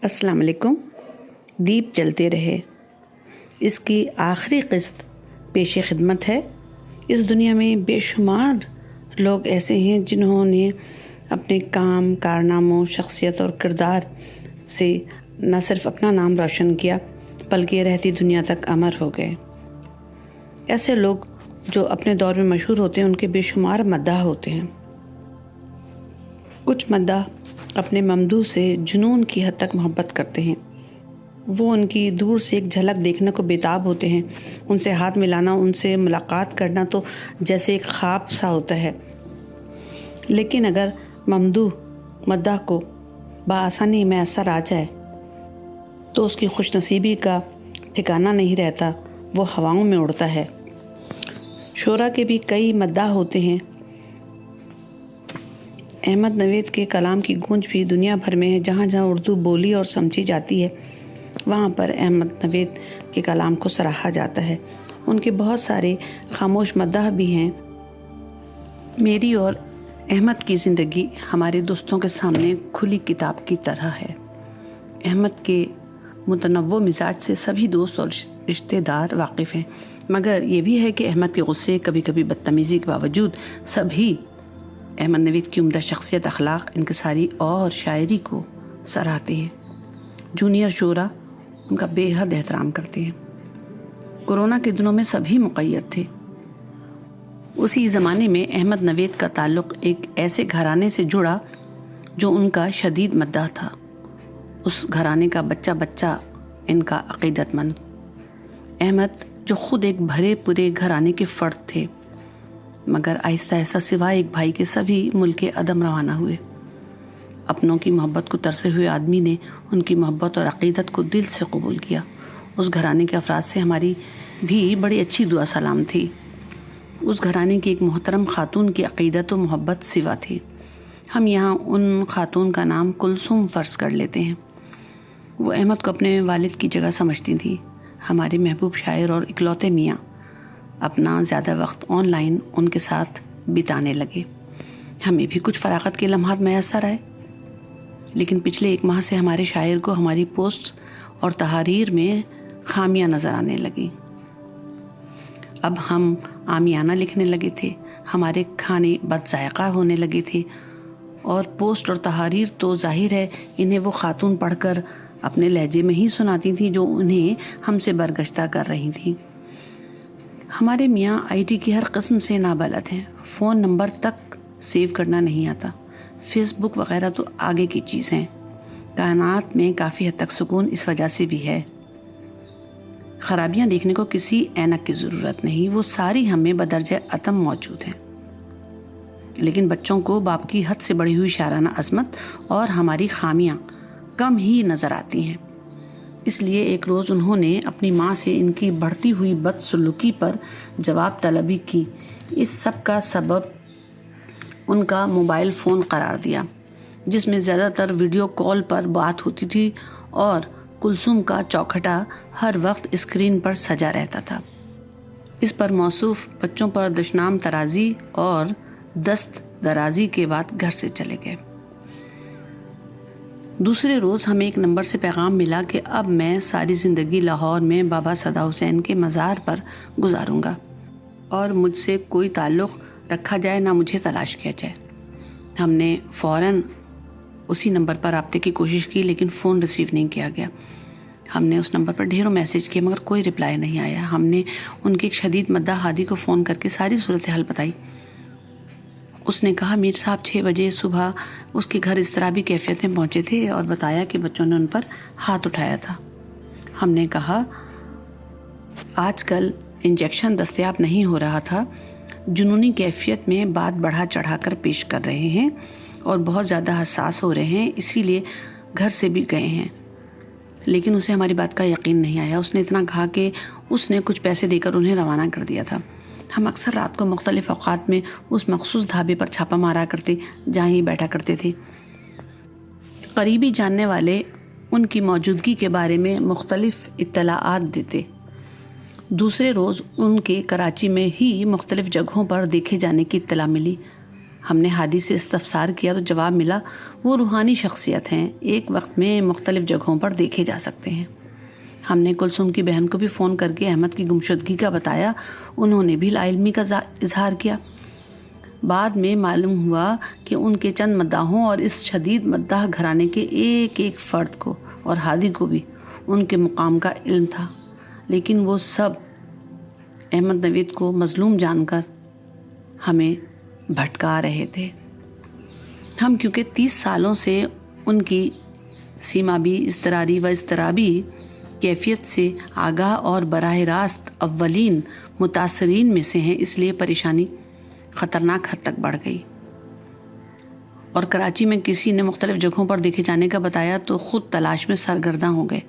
السلام علیکم۔ دیپ جلتے رہے، اس کی آخری قسط پیش خدمت ہے۔ اس دنیا میں بے شمار لوگ ایسے ہیں جنہوں نے اپنے کام، کارناموں، شخصیت اور کردار سے نہ صرف اپنا نام روشن کیا بلکہ رہتی دنیا تک امر ہو گئے۔ ایسے لوگ جو اپنے دور میں مشہور ہوتے ہیں ان کے بے شمار مداح ہوتے ہیں۔ کچھ مداح اپنے ممدوح سے جنون کی حد تک محبت کرتے ہیں۔ وہ ان کی دور سے ایک جھلک دیکھنے کو بےتاب ہوتے ہیں۔ ان سے ہاتھ ملانا، ان سے ملاقات کرنا تو جیسے ایک خواب سا ہوتا ہے۔ لیکن اگر ممدوح مداح کو بآسانی میسر آ جائے تو اس کی خوش نصیبی کا ٹھکانہ نہیں رہتا، وہ ہواؤں میں اڑتا ہے۔ شعراء کے بھی کئی مداح ہوتے ہیں۔ احمد نوید کے کلام کی گونج بھی دنیا بھر میں ہے۔ جہاں جہاں اردو بولی اور سمجھی جاتی ہے وہاں پر احمد نوید کے کلام کو سراہا جاتا ہے۔ ان کے بہت سارے خاموش مداح بھی ہیں۔ میری اور احمد کی زندگی ہمارے دوستوں کے سامنے کھلی کتاب کی طرح ہے۔ احمد کے متنوع مزاج سے سبھی دوست اور رشتہ دار واقف ہیں، مگر یہ بھی ہے کہ احمد کے غصے، کبھی کبھی بدتمیزی کے باوجود سبھی احمد نوید کی عمدہ شخصیت، اخلاق، انکساری اور شاعری کو سراہتے ہیں۔ جونیئر شعراء ان کا بے حد احترام کرتے ہیں۔ کورونا کے دنوں میں سبھی مقید تھے۔ اسی زمانے میں احمد نوید کا تعلق ایک ایسے گھرانے سے جڑا جو ان کا شدید مداح تھا۔ اس گھرانے کا بچہ بچہ ان کا عقیدت مند۔ احمد جو خود ایک بھرے پورے گھرانے کے فرد تھے، مگر آہستہ آہستہ سوائے ایک بھائی کے سبھی ملک عدم روانہ ہوئے۔ اپنوں کی محبت کو ترسے ہوئے آدمی نے ان کی محبت اور عقیدت کو دل سے قبول کیا۔ اس گھرانے کے افراد سے ہماری بھی بڑی اچھی دعا سلام تھی۔ اس گھرانے کی ایک محترم خاتون کی عقیدت و محبت سوا تھی۔ ہم یہاں ان خاتون کا نام کلثوم فرض کر لیتے ہیں۔ وہ احمد کو اپنے والد کی جگہ سمجھتی تھی۔ ہمارے محبوب شاعر اور اکلوتے میاں اپنا زیادہ وقت آن لائن ان کے ساتھ بتانے لگے۔ ہمیں بھی کچھ فراغت کے لمحات میسر آئے، لیکن پچھلے ایک ماہ سے ہمارے شاعر کو ہماری پوسٹ اور تحاریر میں خامیاں نظر آنے لگیں۔ اب ہم عامیانہ لکھنے لگے تھے، ہمارے کھانے بد ذائقہ ہونے لگے تھے، اور پوسٹ اور تحاریر تو ظاہر ہے انہیں وہ خاتون پڑھ کر اپنے لہجے میں ہی سناتی تھیں جو انہیں ہم سے برگشتہ کر رہی تھیں۔ ہمارے میاں آئی ٹی کی ہر قسم سے نابلد ہیں۔ فون نمبر تک سیو کرنا نہیں آتا۔ فیس بک وغیرہ تو آگے کی چیز ہیں۔ کائنات میں کافی حد تک سکون اس وجہ سے بھی ہے۔ خرابیاں دیکھنے کو کسی اینک کی ضرورت نہیں، وہ ساری ہمیں بدرجہ اتم موجود ہیں۔ لیکن بچوں کو باپ کی حد سے بڑھی ہوئی شاعرانہ عظمت اور ہماری خامیاں کم ہی نظر آتی ہیں۔ اس لیے ایک روز انہوں نے اپنی ماں سے ان کی بڑھتی ہوئی بدسلوکی پر جواب طلبی کی۔ اس سب کا سبب ان کا موبائل فون قرار دیا، جس میں زیادہ تر ویڈیو کال پر بات ہوتی تھی اور کلثوم کا چوکھٹا ہر وقت اسکرین پر سجا رہتا تھا۔ اس پر موصوف بچوں پر دشنام ترازی اور دست درازی کے بعد گھر سے چلے گئے۔ دوسرے روز ہمیں ایک نمبر سے پیغام ملا کہ اب میں ساری زندگی لاہور میں بابا صدا حسین کے مزار پر گزاروں گا، اور مجھ سے کوئی تعلق رکھا جائے نہ مجھے تلاش کیا جائے۔ ہم نے فوراً اسی نمبر پر رابطے کی کوشش کی، لیکن فون ریسیو نہیں کیا گیا۔ ہم نے اس نمبر پر ڈھیروں میسج کیے مگر کوئی رپلائی نہیں آیا۔ ہم نے ان کے ایک شدید مداح ہادی کو فون کر کے ساری صورتحال بتائی۔ اس نے کہا میر صاحب 6 بجے صبح اس کے گھر اضطرابی کیفیت میں پہنچے تھے اور بتایا کہ بچوں نے ان پر ہاتھ اٹھایا تھا۔ ہم نے کہا آج کل انجیکشن دستیاب نہیں ہو رہا تھا، جنونی کیفیت میں بات بڑھا چڑھا کر پیش کر رہے ہیں اور بہت زیادہ حساس ہو رہے ہیں، اسی لیے گھر سے بھی گئے ہیں۔ لیکن اسے ہماری بات کا یقین نہیں آیا۔ اس نے اتنا کہا کہ اس نے کچھ پیسے دے کر انہیں روانہ کر دیا تھا۔ ہم اکثر رات کو مختلف اوقات میں اس مخصوص ڈھابے پر چھاپا مارا کرتے جہاں ہی بیٹھا کرتے تھے۔ قریبی جاننے والے ان کی موجودگی کے بارے میں مختلف اطلاعات دیتے۔ دوسرے روز ان کے کراچی میں ہی مختلف جگہوں پر دیکھے جانے کی اطلاع ملی۔ ہم نے ہادی سے استفسار کیا تو جواب ملا وہ روحانی شخصیت ہیں، ایک وقت میں مختلف جگہوں پر دیکھے جا سکتے ہیں۔ ہم نے کلثوم کی بہن کو بھی فون کر کے احمد کی گمشدگی کا بتایا، انہوں نے بھی لا علمی کا اظہار کیا۔ بعد میں معلوم ہوا کہ ان کے چند مداحوں اور اس شدید مداح گھرانے کے ایک ایک فرد کو اور ہادی کو بھی ان کے مقام کا علم تھا، لیکن وہ سب احمد نوید کو مظلوم جان کر ہمیں بھٹکا رہے تھے۔ ہم کیونکہ 30 سالوں سے ان کی سیمابی اضطراری و اضطرابی کیفیت سے آگاہ اور براہ راست اولین متاثرین میں سے ہیں، اس لیے پریشانی خطرناک حد تک بڑھ گئی، اور کراچی میں کسی نے مختلف جگہوں پر دیکھے جانے کا بتایا تو خود تلاش میں سرگرداں ہو گئے۔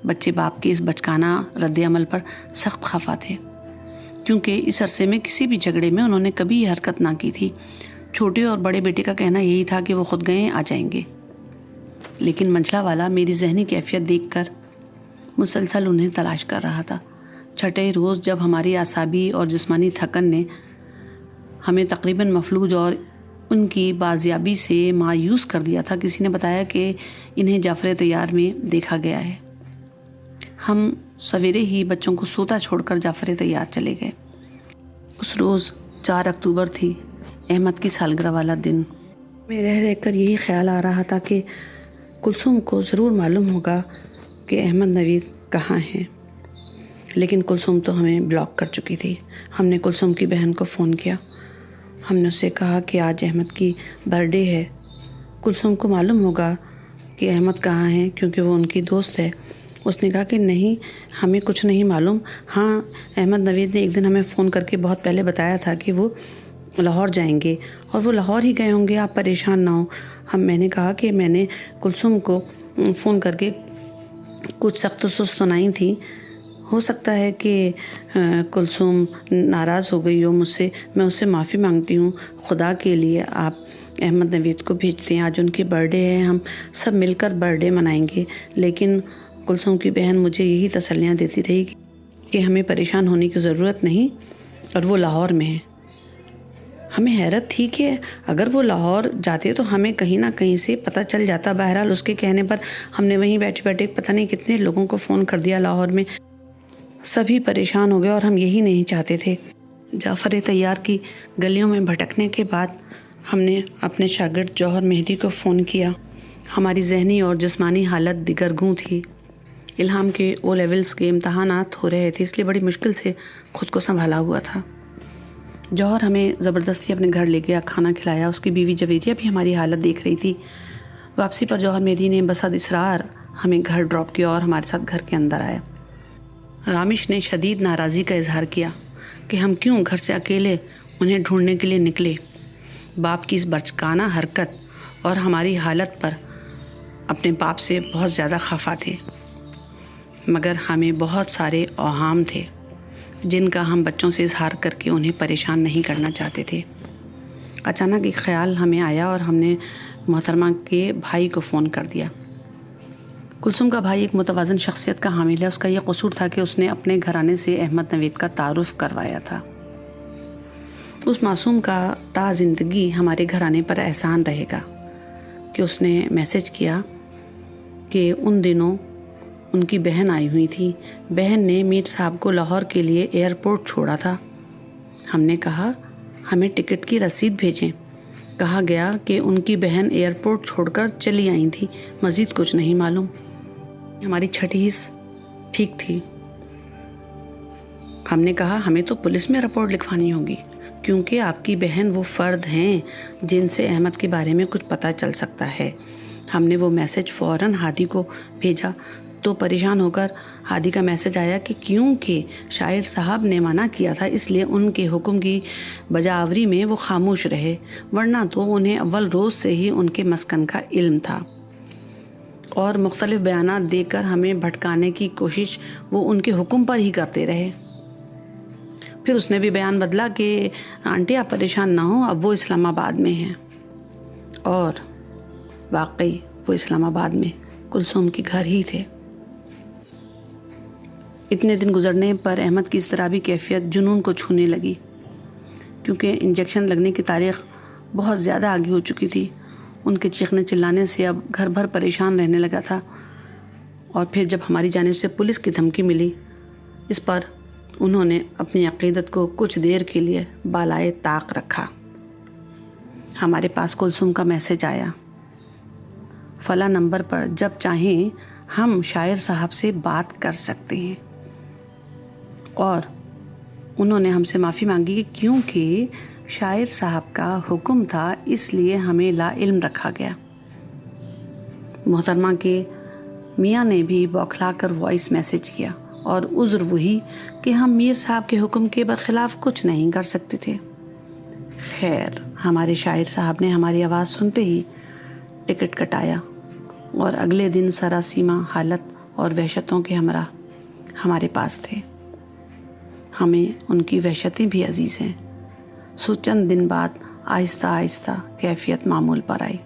بچے باپ کے اس بچکانہ رد عمل پر سخت خفا تھے، کیونکہ اس عرصے میں کسی بھی جھگڑے میں انہوں نے کبھی یہ حرکت نہ کی تھی۔ چھوٹے اور بڑے بیٹے کا کہنا یہی تھا کہ وہ خود گئے آ جائیں گے، لیکن منجلا والا میری ذہنی کیفیت دیکھ کر مسلسل انہیں تلاش کر رہا تھا۔ چھٹے روز جب ہماری اعصابی اور جسمانی تھکن نے ہمیں تقریباً مفلوج اور ان کی بازیابی سے مایوس کر دیا تھا، کسی نے بتایا کہ انہیں جعفر طیار میں دیکھا گیا ہے۔ ہم سویرے ہی بچوں کو سوتا چھوڑ کر جعفر طیار چلے گئے۔ اس روز 4 اکتوبر تھی، احمد کی سالگرہ والا دن۔ میں رہ کر یہی خیال آ رہا تھا کہ کلثوم کو ضرور معلوم ہوگا کہ احمد نوید کہاں ہیں، لیکن کلثوم تو ہمیں بلاک کر چکی تھی۔ ہم نے کلثوم کی بہن کو فون کیا، ہم نے اسے کہا کہ آج احمد کی برتھ ڈے ہے، کلثوم کو معلوم ہوگا کہ احمد کہاں ہیں کیونکہ وہ ان کی دوست ہے۔ اس نے کہا کہ نہیں، ہمیں کچھ نہیں معلوم۔ ہاں، احمد نوید نے ایک دن ہمیں فون کر کے بہت پہلے بتایا تھا کہ وہ لاہور جائیں گے، اور وہ لاہور ہی گئے ہوں گے، آپ پریشان نہ ہوں۔ میں نے کہا کہ میں نے کلثوم کو فون کر کے کچھ سخت و سست سنائی تھی، ہو سکتا ہے کہ کلثوم ناراض ہو گئی ہو مجھ سے، میں اس سے معافی مانگتی ہوں۔ خدا کے لیے آپ احمد نوید کو بھیجتے ہیں، آج ان کی برتھ ڈے ہے، ہم سب مل کر برتھ ڈے منائیں گے۔ لیکن کلثوم کی بہن مجھے یہی تسلیاں دیتی رہی کہ ہمیں پریشان ہونے کی ضرورت نہیں، اور وہ لاہور میں ہے۔ ہمیں حیرت تھی کہ اگر وہ لاہور جاتے تو ہمیں کہیں نہ کہیں سے پتہ چل جاتا۔ بہرحال اس کے کہنے پر ہم نے وہیں بیٹھے بیٹھے پتہ نہیں کتنے لوگوں کو فون کر دیا لاہور میں۔ سبھی پریشان ہو گئے اور ہم یہی نہیں چاہتے تھے۔ جعفر طیار کی گلیوں میں بھٹکنے کے بعد ہم نے اپنے شاگرد جوہر مہدی کو فون کیا۔ ہماری ذہنی اور جسمانی حالت دگرگوں تھی۔ الہام کے او لیولز کے امتحانات ہو رہے تھے، اس لیے بڑی مشکل سے خود کو سنبھالا ہوا تھا۔ جوہر ہمیں زبردستی اپنے گھر لے گیا، کھانا کھلایا۔ اس کی بیوی جویریہ بھی ہماری حالت دیکھ رہی تھی۔ واپسی پر جوہر مہدی نے بسد اصرار ہمیں گھر ڈراپ کیا اور ہمارے ساتھ گھر کے اندر آیا۔ رامش نے شدید ناراضی کا اظہار کیا کہ ہم کیوں گھر سے اکیلے انہیں ڈھونڈنے کے لیے نکلے۔ باپ کی اس بچکانہ حرکت اور ہماری حالت پر اپنے باپ سے بہت زیادہ خفا تھے، مگر ہمیں بہت سارے اوہام تھے جن کا ہم بچوں سے اظہار کر کے انہیں پریشان نہیں کرنا چاہتے تھے۔ اچانک ایک خیال ہمیں آیا اور ہم نے محترمہ کے بھائی کو فون کر دیا۔ کلثوم کا بھائی ایک متوازن شخصیت کا حامل ہے۔ اس کا یہ قصور تھا کہ اس نے اپنے گھرانے سے احمد نوید کا تعارف کروایا تھا۔ اس معصوم کا تا زندگی ہمارے گھرانے پر احسان رہے گا کہ اس نے میسج کیا کہ ان دنوں ان کی بہن آئی ہوئی تھی، بہن نے میر صاحب کو لاہور کے لیے ایئرپورٹ چھوڑا تھا۔ ہم نے کہا ہمیں ٹکٹ کی رسید بھیجیں۔ کہا گیا کہ ان کی بہن ایئرپورٹ چھوڑ کر چلی آئی تھی، مزید کچھ نہیں معلوم۔ ہماری چھٹی حص ٹھیک تھی۔ ہم نے کہا ہمیں تو پولیس میں رپورٹ لکھوانی ہوگی، کیونکہ آپ کی بہن وہ فرد ہیں جن سے احمد کے بارے میں کچھ پتہ چل سکتا ہے۔ ہم نے وہ میسج فوراً ہادی کو بھیجا تو پریشان ہو کر ہادی کا میسج آیا کہ کیونکہ شاعر صاحب نے منع کیا تھا اس لیے ان کے حکم کی بجاوری میں وہ خاموش رہے، ورنہ تو انہیں اول روز سے ہی ان کے مسکن کا علم تھا، اور مختلف بیانات دے کر ہمیں بھٹکانے کی کوشش وہ ان کے حکم پر ہی کرتے رہے۔ پھر اس نے بھی بیان بدلا کہ آنٹی آپ پریشان نہ ہوں، اب وہ اسلام آباد میں ہیں، اور واقعی وہ اسلام آباد میں کلثوم کے گھر ہی تھے۔ اتنے دن گزرنے پر احمد کی اضطرابی کیفیت جنون کو چھونے لگی، کیونکہ انجیکشن لگنے کی تاریخ بہت زیادہ آگے ہو چکی تھی. ان کے چیخنے چلانے سے اب گھر بھر پریشان رہنے لگا تھا. اور پھر جب ہماری جانب سے پولیس کی دھمکی ملی، اس پر انہوں نے اپنی عقیدت کو کچھ دیر کے لیے بالائے طاق رکھا. ہمارے پاس کلثوم کا میسج آیا، فلاں نمبر پر جب چاہیں ہم شاعر صاحب سے بات کر سکتے ہیں. اور انہوں نے ہم سے معافی مانگی کہ کیونکہ شاعر صاحب کا حکم تھا اس لیے ہمیں لا علم رکھا گیا. محترمہ کے میاں نے بھی بوکھلا کر وائس میسج کیا اور عذر وہی کہ ہم میر صاحب کے حکم کے برخلاف کچھ نہیں کر سکتے تھے. خیر، ہمارے شاعر صاحب نے ہماری آواز سنتے ہی ٹکٹ کٹایا اور اگلے دن سراسیمہ حالت اور وحشتوں کے ہمراہ ہمارے پاس تھے. ہمیں ان کی وحشتیں بھی عزیز ہیں. سو چند دن بعد آہستہ آہستہ کیفیت معمول پر آئی.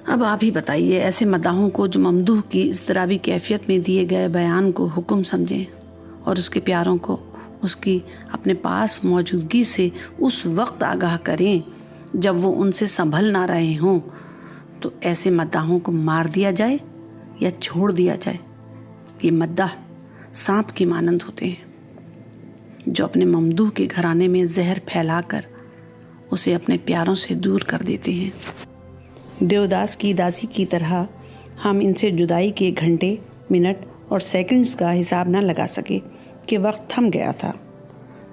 اب آپ ہی بتائیے، ایسے مداحوں کو جو ممدوح کی اضطرابی کیفیت میں دیے گئے بیان کو حکم سمجھیں اور اس کے پیاروں کو اس کی اپنے پاس موجودگی سے اس وقت آگاہ کریں جب وہ ان سے سنبھل نہ رہے ہوں، تو ایسے مداحوں کو مار دیا جائے یا چھوڑ دیا جائے؟ یہ مداح سانپ کی مانند ہوتے ہیں جو اپنے ممدوح کے گھرانے میں زہر پھیلا کر اسے اپنے پیاروں سے دور کر دیتے ہیں. دیوداس کی داسی کی طرح ہم ان سے جدائی کے گھنٹے، منٹ اور سیکنڈز کا حساب نہ لگا سکے کہ وقت تھم گیا تھا.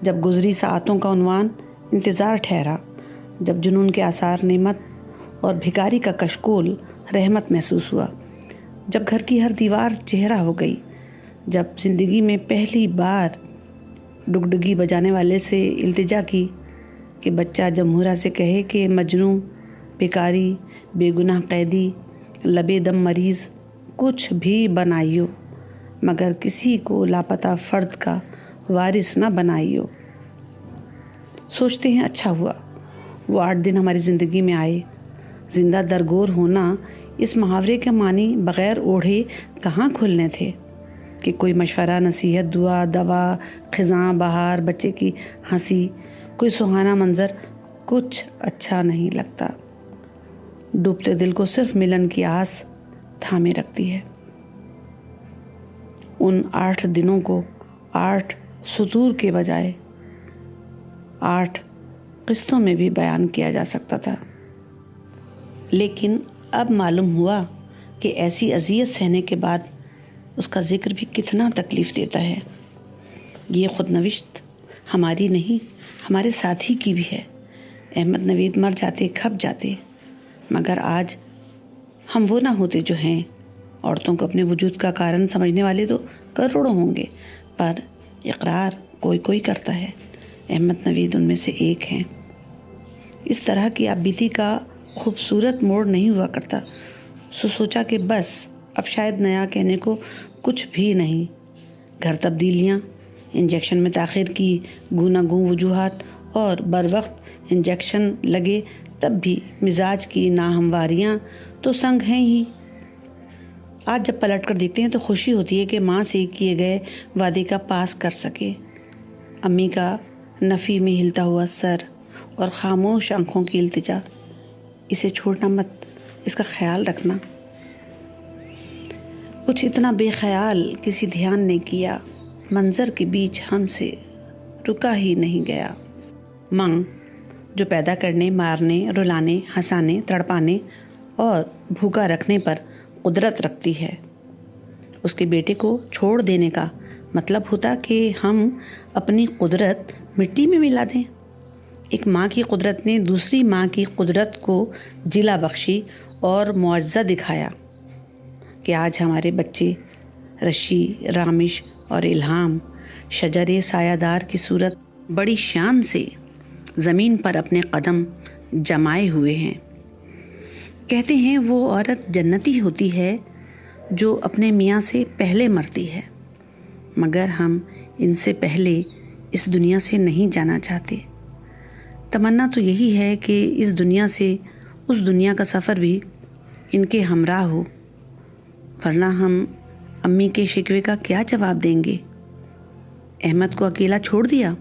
جب گزری ساعتوں کا عنوان انتظار ٹھہرا، جب جنون کے آثار نعمت اور بھکاری کا کشکول رحمت محسوس ہوا، جب گھر کی ہر دیوار چہرہ ہو گئی، جب زندگی میں پہلی بار ڈگڈگی بجانے والے سے التجا کی کہ بچہ جمہورہ سے کہے کہ مجنوں، بھکاری، بے گناہ قیدی، لبے دم مریض، کچھ بھی بنائیو مگر کسی کو لاپتہ فرد کا وارث نہ بنائیو. سوچتے ہیں اچھا ہوا وہ 8 دن ہماری زندگی میں آئے. زندہ درگور ہونا اس محاورے کے معنی بغیر اوڑھے کہاں کھلنے تھے کہ کوئی مشورہ، نصیحت، دعا، دوا، خزاں، بہار، بچے کی ہنسی، کوئی سہانا منظر، کچھ اچھا نہیں لگتا. ڈوبتے دل کو صرف ملن کی آس تھامے رکھتی ہے. ان 8 دنوں کو 8 سطور کے بجائے 8 قسطوں میں بھی بیان کیا جا سکتا تھا. لیکن اب معلوم ہوا کہ ایسی اذیت سہنے کے بعد اس کا ذکر بھی کتنا تکلیف دیتا ہے. یہ خود نوشت ہماری نہیں، ہمارے ساتھی کی بھی ہے. احمد نوید مر جاتے، کھپ جاتے، مگر آج ہم وہ نہ ہوتے جو ہیں. عورتوں کو اپنے وجود کا کارن سمجھنے والے تو کروڑوں ہوں گے، پر اقرار کوئی کوئی کرتا ہے. احمد نوید ان میں سے ایک ہیں. اس طرح کی آبیتی کا خوبصورت موڑ نہیں ہوا کرتا. سوچا کہ بس اب شاید نیا کہنے کو کچھ بھی نہیں. گھر تبدیلیاں، انجیکشن میں تاخیر کی گوناگوں وجوہات اور بر وقت انجیکشن لگے تب بھی مزاج کی ناہمواریاں تو سنگ ہیں ہی. آج جب پلٹ کر دیکھتے ہیں تو خوشی ہوتی ہے کہ ماں سے کیے گئے وعدے کا پاس کر سکے. امی کا نفی میں ہلتا ہوا سر اور خاموش آنکھوں کی التجا، اسے چھوڑنا مت، اس کا خیال رکھنا. کچھ اتنا بے خیال کسی دھیان نے کیا، منظر کے بیچ ہم سے رکا ہی نہیں گیا. ماں جو پیدا کرنے، مارنے، رلانے، ہنسانے، تڑپانے اور بھوکا رکھنے پر قدرت رکھتی ہے، اس کے بیٹے کو چھوڑ دینے کا مطلب ہوتا کہ ہم اپنی قدرت مٹی میں ملا دیں. ایک ماں کی قدرت نے دوسری ماں کی قدرت کو جلا بخشی اور معجزہ دکھایا کہ آج ہمارے بچے رشی، رامش اور الہام شجر سایہ دار کی صورت بڑی شان سے زمین پر اپنے قدم جمائے ہوئے ہیں. کہتے ہیں وہ عورت جنتی ہوتی ہے جو اپنے میاں سے پہلے مرتی ہے، مگر ہم ان سے پہلے اس دنیا سے نہیں جانا چاہتے. تمنا تو یہی ہے کہ اس دنیا سے اس دنیا کا سفر بھی ان کے ہمراہ ہو، ورنہ ہم امی کے شکوے کا کیا جواب دیں گے؟ احمد کو اکیلا چھوڑ دیا